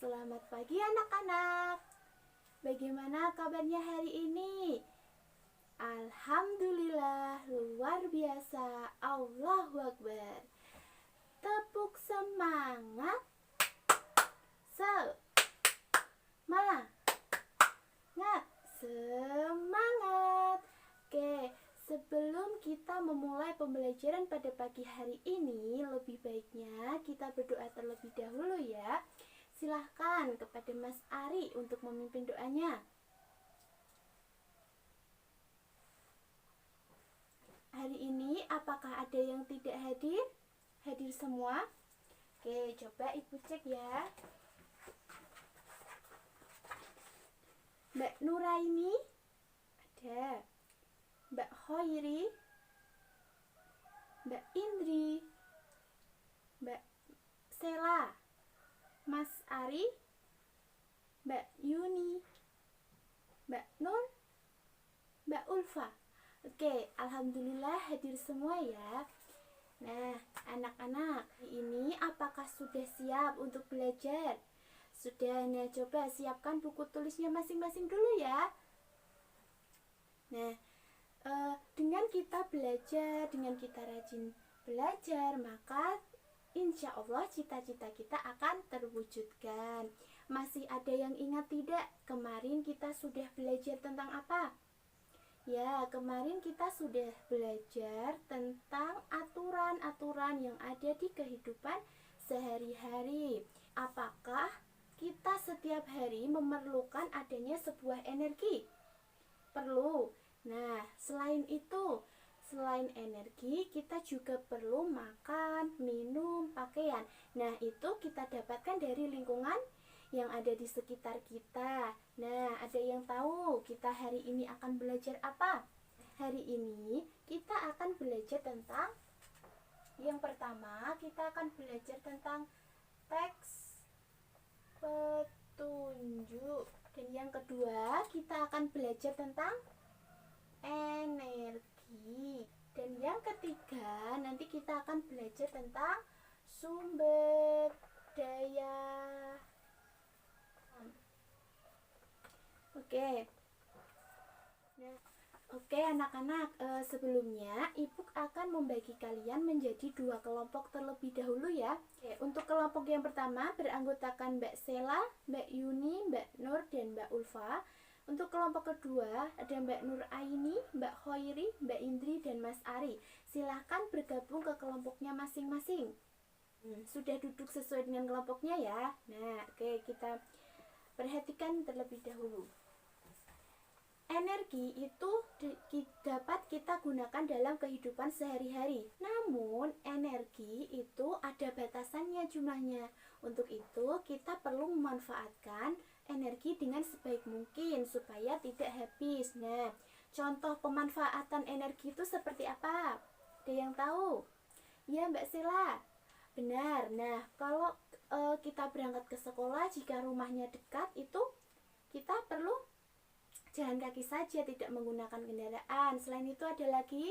Selamat pagi anak-anak. Bagaimana kabarnya hari ini? Alhamdulillah, luar biasa. Allahu Akbar. Tepuk semangat. Semangat. Oke, sebelum kita memulai pembelajaran pada pagi hari ini, lebih baiknya kita berdoa terlebih dahulu ya. Silahkan kepada Mas Ari untuk memimpin doanya. Hari ini apakah ada yang tidak hadir? Hadir semua? Oke, coba Ibu cek ya. Mbak Nuraini ada, Mbak Hoiri, Mbak Indri, Mbak Sela, Mas Ari, Mbak Yuni, Mbak Nur, Mbak Ulfa. Oke, alhamdulillah hadir semua ya. Nah, anak-anak, ini apakah sudah siap untuk belajar? Sudah, nah coba siapkan buku tulisnya masing-masing dulu ya. Nah, dengan kita belajar, dengan kita rajin belajar, maka insya Allah cita-cita kita akan terwujudkan. Masih ada yang ingat tidak? Kemarin kita sudah belajar tentang apa? Ya, kemarin kita sudah belajar tentang aturan-aturan yang ada di kehidupan sehari-hari. Apakah kita setiap hari memerlukan adanya sebuah energi? Perlu. Nah, selain itu, selain energi, kita juga perlu makan, minum, pakaian. Nah, itu kita dapatkan dari lingkungan yang ada di sekitar kita. Nah, ada yang tahu kita hari ini akan belajar apa? Hari ini kita akan belajar tentang, yang pertama kita akan belajar tentang teks petunjuk. Dan yang kedua kita akan belajar tentang energi. Dan yang ketiga nanti kita akan belajar tentang sumber daya. Oke. Nah, oke anak-anak, sebelumnya Ibu akan membagi kalian menjadi dua kelompok terlebih dahulu ya. Oke, untuk kelompok yang pertama beranggotakan Mbak Sela, Mbak Yuni, Mbak Nur, dan Mbak Ulfa. Untuk kelompok kedua ada Mbak Nur Aini, Mbak Hoiri, Mbak Indri, dan Mas Ari. Silahkan bergabung ke kelompoknya masing-masing. Sudah duduk sesuai dengan kelompoknya ya. Nah, oke, kita perhatikan terlebih dahulu. Energi itu dapat kita gunakan dalam kehidupan sehari-hari. Namun, energi itu ada batasannya jumlahnya. Untuk itu, kita perlu memanfaatkan energi dengan sebaik mungkin supaya tidak habis. Nah, contoh pemanfaatan energi itu seperti apa? Ada yang tahu? Ya, Mbak Sela. Benar. Nah, kalau kita berangkat ke sekolah, jika rumahnya dekat, itu kita perlu jalan kaki saja, tidak menggunakan kendaraan. Selain itu ada lagi?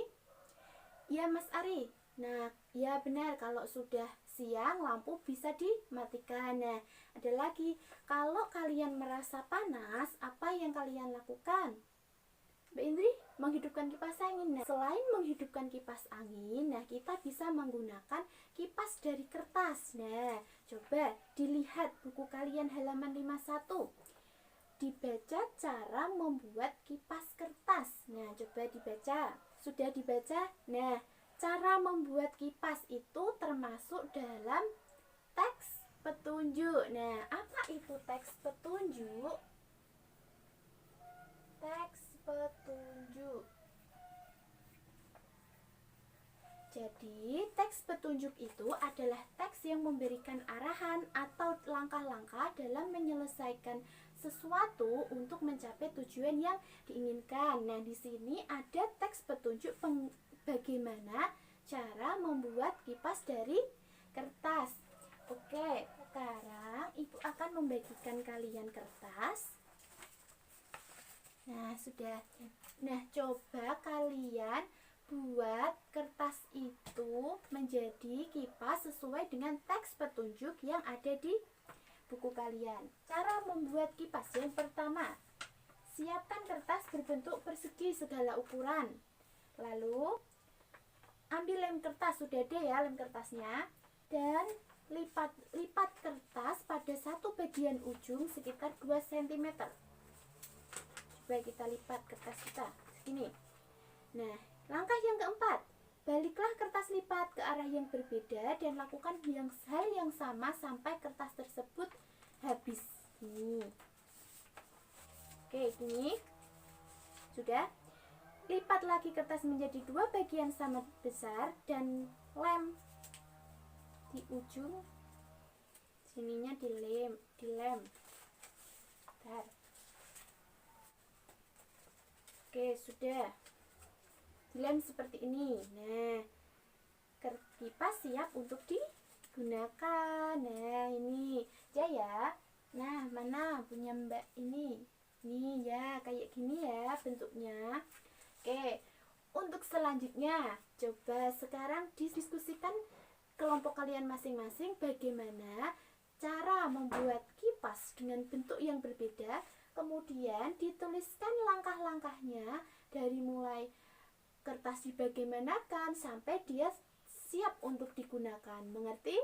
Ya, Mas Ari. Nah, ya benar, kalau sudah siang lampu bisa dimatikan. Nah, ada lagi, kalau kalian merasa panas, apa yang kalian lakukan? Mbak Indri, menghidupkan kipas angin. Nah, selain menghidupkan kipas angin, nah kita bisa menggunakan kipas dari kertas. Nah, coba dilihat buku kalian halaman 51. Dibaca cara membuat kipas kertas. Nah, coba dibaca. Sudah dibaca? Nah, cara membuat kipas itu termasuk dalam teks petunjuk. Nah, apa itu teks petunjuk? Teks petunjuk. Jadi, teks petunjuk itu adalah teks yang memberikan arahan atau langkah-langkah dalam menyelesaikan sesuatu untuk mencapai tujuan yang diinginkan. Nah, di sini ada teks petunjuk bagaimana cara membuat kipas dari kertas. Oke, sekarang Ibu akan membagikan kalian kertas. Nah, sudah. Nah, coba kalian buat kertas itu menjadi kipas sesuai dengan teks petunjuk yang ada di buku kalian. Cara membuat kipas yang pertama, siapkan kertas berbentuk persegi segala ukuran. Lalu ambil lem kertas, sudah ada ya lem kertasnya, dan lipat kertas pada satu bagian ujung sekitar 2 cm. Coba kita lipat kertas kita ini. Nah, langkah yang keempat, baliklah kertas lipat ke arah yang berbeda dan lakukan hal yang sama sampai kertas tersebut habis. Nih. Oke, ini sudah. Lipat lagi kertas menjadi 2 bagian sama besar dan lem di ujung sininya, dilem. Bentar. Oke, sudah. Dilem seperti ini. Nah, kipas siap untuk digunakan. Nah, ini aja ya. Nah, mana punya Mbak ini? Nih ya, kayak gini ya bentuknya. Oke, untuk selanjutnya, coba sekarang didiskusikan kelompok kalian masing-masing bagaimana cara membuat kipas dengan bentuk yang berbeda. Kemudian dituliskan langkah-langkahnya dari mulai kertas dibagaimanakan sampai dia siap untuk digunakan. Mengerti?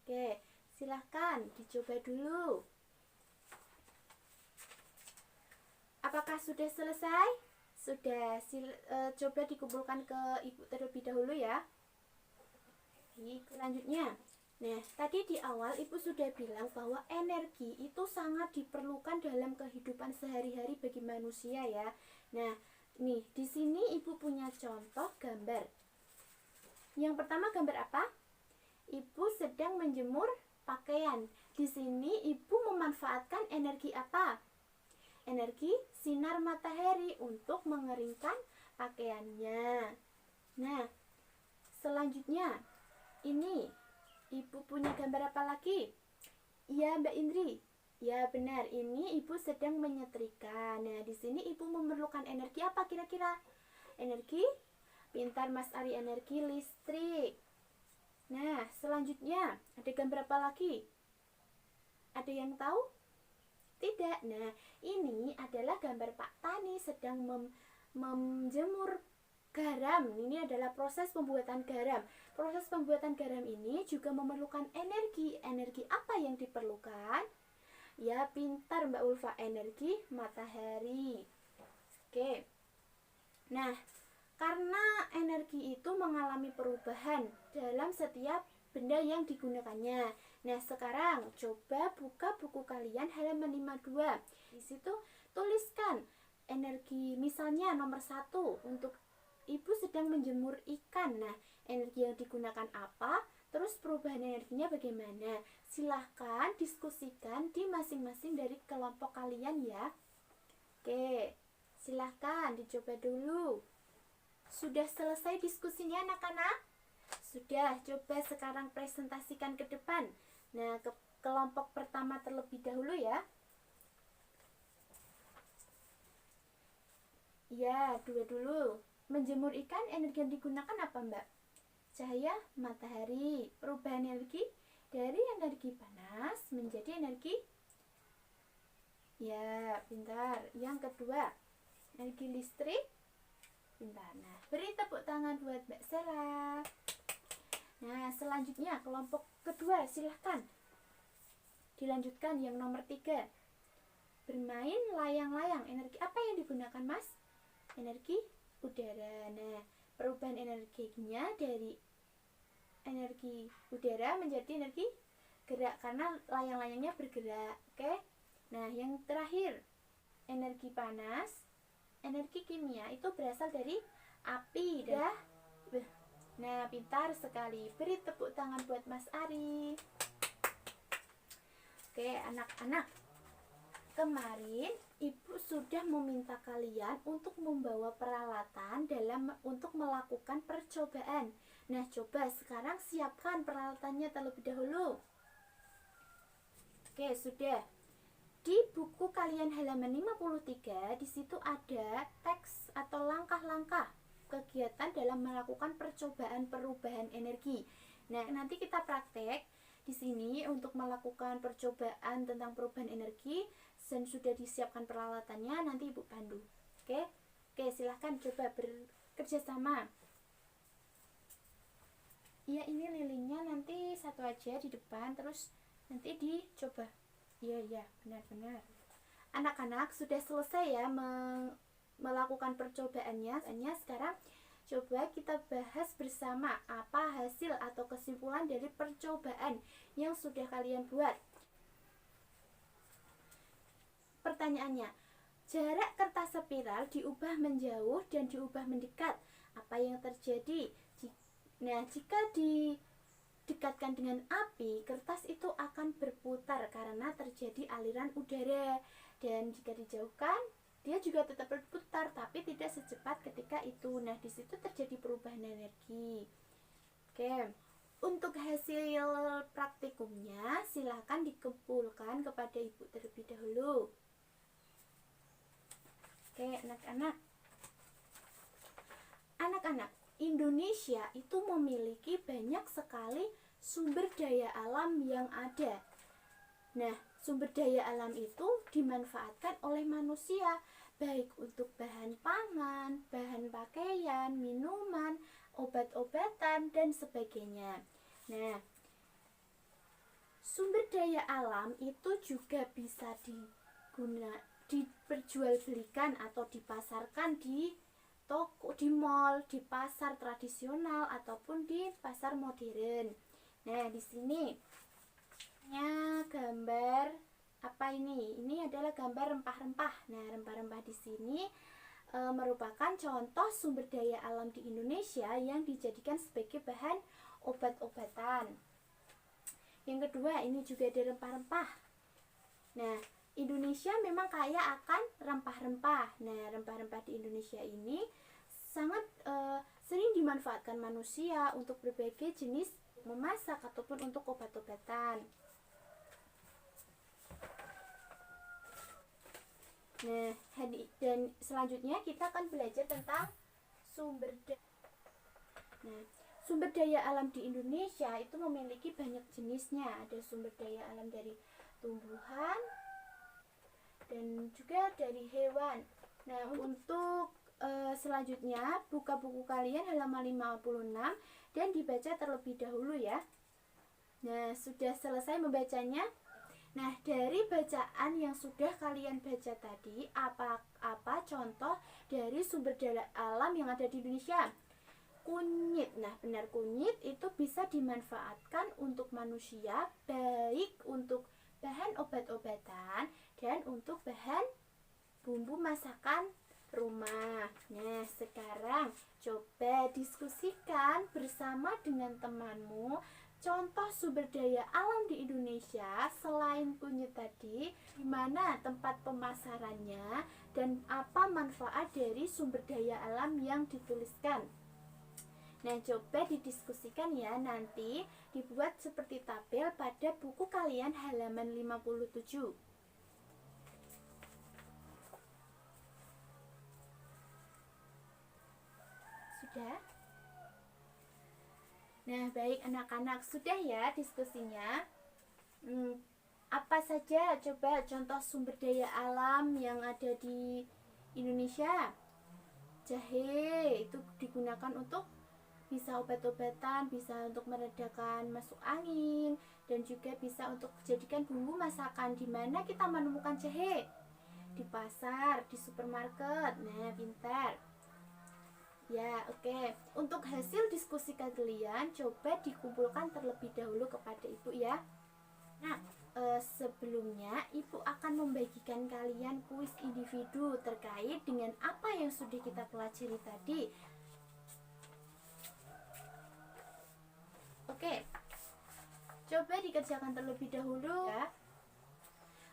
Oke, silahkan dicoba dulu. Apakah sudah selesai? Sudah, coba dikumpulkan ke ibu terlebih dahulu ya. Selanjutnya, nah tadi di awal ibu sudah bilang bahwa energi itu sangat diperlukan dalam kehidupan sehari-hari bagi manusia ya. Nah, nih di sini ibu punya contoh gambar. Yang pertama gambar apa? Ibu sedang menjemur pakaian. Di sini ibu memanfaatkan energi apa? Energi sinar matahari untuk mengeringkan pakaiannya. Nah, selanjutnya ini ibu punya gambar apa lagi? Iya, Mbak Indri. Ya, benar. Ini ibu sedang menyetrika. Nah, di sini ibu memerlukan energi apa kira-kira? Energi? Pintar Mas Ari, energi listrik. Nah, selanjutnya ada gambar apa lagi? Ada yang tahu? Tidak. Nah, ini adalah gambar Pak Tani sedang menjemur garam. Ini adalah proses pembuatan garam. Proses pembuatan garam ini juga memerlukan energi. Energi apa yang diperlukan? Ya, pintar Mbak Ulfa, energi matahari. Oke. Nah, karena energi itu mengalami perubahan dalam setiap benda yang digunakannya. Nah, sekarang coba buka buku kalian halaman 52. Di situ tuliskan energi, misalnya nomor 1 untuk ibu sedang menjemur ikan. Nah, energi yang digunakan apa? Terus perubahan energinya bagaimana? Silahkan diskusikan di masing-masing dari kelompok kalian ya. Oke, silahkan dicoba dulu. Sudah selesai diskusinya anak-anak? Sudah, coba sekarang presentasikan ke depan. Nah, ke kelompok pertama terlebih dahulu ya. Ya, 2 dulu. Menjemur ikan, energi yang digunakan apa, Mbak? Cahaya matahari. Perubahan energi dari energi panas menjadi energi. Ya, pintar. Yang kedua, energi listrik. Pintar. Nah, beri tepuk tangan buat Mbak Sela. Nah, selanjutnya kelompok kedua, silahkan dilanjutkan yang nomor 3. Bermain layang-layang. Energi apa yang digunakan, Mas? Energi udara. Nah, perubahan energinya dari energi udara menjadi energi gerak karena layang-layangnya bergerak. Oke. Nah, yang terakhir, energi panas. Energi kimia itu berasal dari api. Nah, pintar sekali. Beri tepuk tangan buat Mas Ari. Oke, anak-anak. Kemarin ibu sudah meminta kalian untuk membawa peralatan untuk melakukan percobaan. Nah, coba sekarang siapkan peralatannya terlebih dahulu. Oke, sudah. Di buku kalian halaman 53, di situ ada teks atau langkah-langkah kegiatan dalam melakukan percobaan perubahan energi. Nah, nanti kita praktek. Di sini untuk melakukan percobaan tentang perubahan energi dan sudah disiapkan peralatannya, nanti Ibu pandu. Oke, silahkan coba bekerja sama. Iya, ini lilinnya nanti satu aja di depan, terus nanti dicoba. Iya, benar-benar. Anak-anak sudah selesai ya melakukan percobaannya. Sekarang coba kita bahas bersama apa hasil atau kesimpulan dari percobaan yang sudah kalian buat. Pertanyaannya, jarak kertas spiral diubah menjauh dan diubah mendekat. Apa yang terjadi? Nah, jika didekatkan dengan api, kertas itu akan berputar karena terjadi aliran udara. Dan jika dijauhkan, dia juga tetap berputar tapi tidak secepat ketika itu. Nah, di situ terjadi perubahan energi. Oke, untuk hasil praktikumnya silakan dikumpulkan kepada Ibu terlebih dahulu. Oke, anak-anak, Indonesia itu memiliki banyak sekali sumber daya alam yang ada. Nah, sumber daya alam itu dimanfaatkan oleh manusia, baik untuk bahan pangan, bahan pakaian, minuman, obat-obatan, dan sebagainya. Nah, sumber daya alam itu juga bisa diperjualbelikan atau dipasarkan di toko, di mall, di pasar tradisional ataupun di pasar modern. Nah, di sini gambar apa ini? Ini adalah gambar rempah-rempah. Nah, rempah-rempah di sini merupakan contoh sumber daya alam di Indonesia yang dijadikan sebagai bahan obat-obatan. Yang kedua, ini juga ada rempah-rempah. Nah, Indonesia memang kaya akan rempah-rempah. Nah, rempah-rempah di Indonesia ini sangat sering dimanfaatkan manusia untuk berbagai jenis memasak ataupun untuk obat-obatan. Nah, dan selanjutnya kita akan belajar tentang sumber daya alam di Indonesia itu memiliki banyak jenisnya. Ada sumber daya alam dari tumbuhan dan juga dari hewan. Nah, untuk selanjutnya buka buku kalian halaman 56 dan dibaca terlebih dahulu ya. Nah, sudah selesai membacanya? Nah, dari bacaan yang sudah kalian baca tadi, apa contoh dari sumber daya alam yang ada di Indonesia? Kunyit. Nah, benar, kunyit itu bisa dimanfaatkan untuk manusia, baik untuk bahan obat-obatan dan untuk bahan bumbu masakan rumah. Nah, sekarang coba diskusikan bersama dengan temanmu contoh sumber daya alam di Indonesia selain kunyit tadi, di mana tempat pemasarannya dan apa manfaat dari sumber daya alam yang dituliskan. Nah, coba didiskusikan ya, nanti dibuat seperti tabel pada buku kalian halaman 57. Sudah? Nah, baik anak-anak, sudah ya diskusinya. Apa saja coba contoh sumber daya alam yang ada di Indonesia? Jahe itu digunakan untuk bisa obat-obatan, bisa untuk meredakan masuk angin, dan juga bisa untuk dijadikan bumbu masakan. Di mana kita menemukan jahe? Di pasar, di supermarket. Nah, pintar. Ya, oke. Untuk hasil diskusi kalian coba dikumpulkan terlebih dahulu kepada Ibu ya. Nah, sebelumnya Ibu akan membagikan kalian kuis individu terkait dengan apa yang sudah kita pelajari tadi. Oke. Coba dikerjakan terlebih dahulu ya.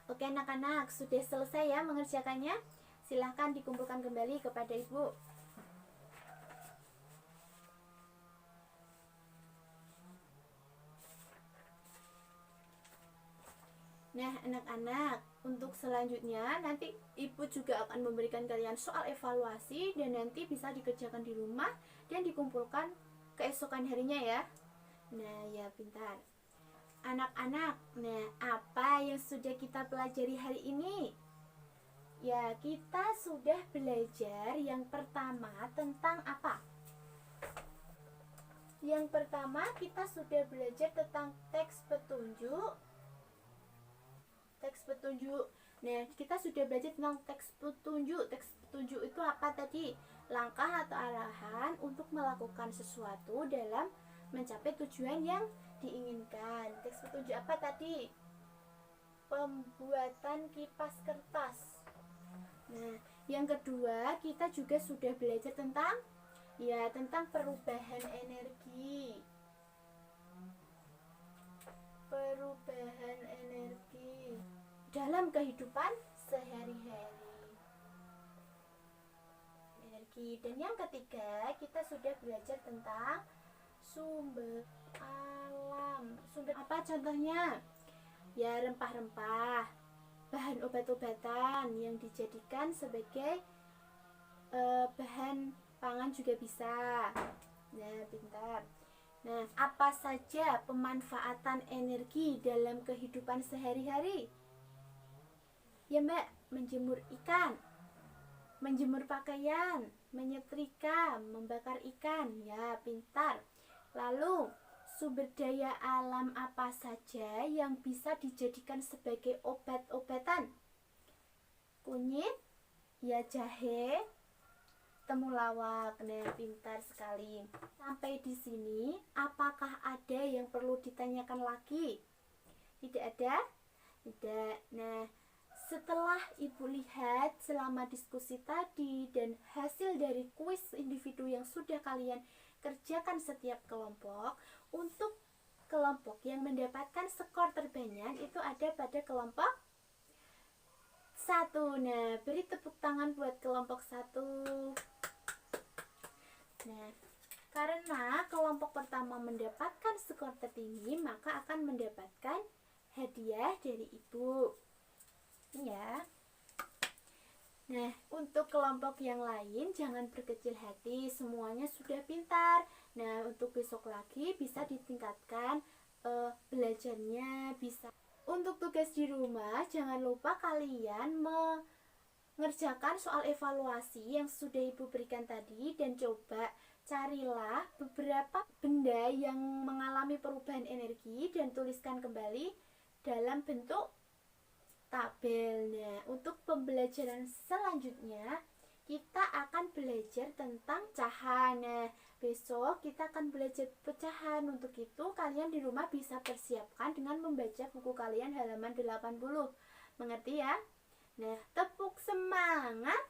Oke anak-anak, sudah selesai ya mengerjakannya? Silahkan dikumpulkan kembali kepada Ibu. Nah anak-anak, untuk selanjutnya nanti Ibu juga akan memberikan kalian soal evaluasi dan nanti bisa dikerjakan di rumah dan dikumpulkan keesokan harinya ya. Nah ya, pintar. Anak-anak, nah apa yang sudah kita pelajari hari ini? Ya, kita sudah belajar yang pertama tentang apa? Yang pertama kita sudah belajar tentang teks petunjuk. Teks petunjuk. Nah, kita sudah belajar tentang teks petunjuk. Teks petunjuk itu apa tadi? Langkah atau arahan untuk melakukan sesuatu dalam mencapai tujuan yang diinginkan. Teks petunjuk apa tadi? Pembuatan kipas kertas. Nah, yang kedua kita juga sudah belajar tentang tentang perubahan energi. Perubahan energi dalam kehidupan sehari-hari. Energi. Dan yang ketiga kita sudah belajar tentang sumber alam. Sumber apa contohnya? Ya, rempah-rempah, bahan obat-obatan yang dijadikan sebagai bahan pangan juga bisa. Nah, pintar. Nah, apa saja pemanfaatan energi dalam kehidupan sehari-hari? Ya, Mbak, menjemur ikan, menjemur pakaian, menyetrika, membakar ikan. Ya, pintar. Lalu, sumber daya alam apa saja yang bisa dijadikan sebagai obat-obatan? Kunyit, ya jahe, temulawak. Nah, pintar sekali. Sampai di sini, apakah ada yang perlu ditanyakan lagi? Tidak ada? Tidak. Nah, setelah Ibu lihat selama diskusi tadi dan hasil dari kuis individu yang sudah kalian kerjakan setiap kelompok, untuk kelompok yang mendapatkan skor terbanyak itu ada pada kelompok 1. Nah, beri tepuk tangan buat kelompok 1. Nah, karena kelompok pertama mendapatkan skor tertinggi, maka akan mendapatkan hadiah dari Ibu. Ya. Nah, untuk kelompok yang lain jangan berkecil hati, semuanya sudah pintar. Nah, untuk besok lagi bisa ditingkatkan belajarnya, bisa. Untuk tugas di rumah jangan lupa kalian mengerjakan soal evaluasi yang sudah Ibu berikan tadi dan coba carilah beberapa benda yang mengalami perubahan energi dan tuliskan kembali dalam bentuk tabel. Nah, untuk pembelajaran selanjutnya kita akan belajar tentang pecahan. Nah, besok kita akan belajar pecahan. Untuk itu kalian di rumah bisa persiapkan dengan membaca buku kalian halaman 80. Mengerti ya? Nah, tepuk semangat.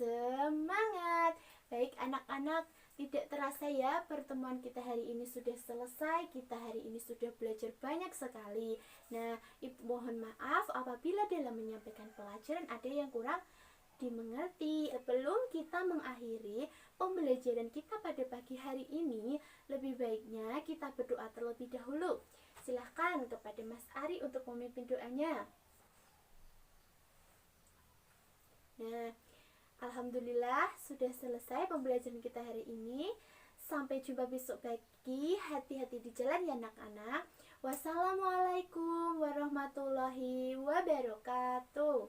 Semangat. Baik anak-anak, tidak terasa ya pertemuan kita hari ini sudah selesai. Kita hari ini sudah belajar banyak sekali. Nah, Ibu mohon maaf apabila dalam menyampaikan pelajaran ada yang kurang dimengerti. Sebelum kita mengakhiri pembelajaran kita pada pagi hari ini, lebih baiknya kita berdoa terlebih dahulu. Silahkan kepada Mas Ari untuk memimpin doanya. Nah, alhamdulillah sudah selesai pembelajaran kita hari ini. Sampai jumpa besok pagi. Hati-hati di jalan ya anak-anak. Wassalamualaikum warahmatullahi wabarakatuh.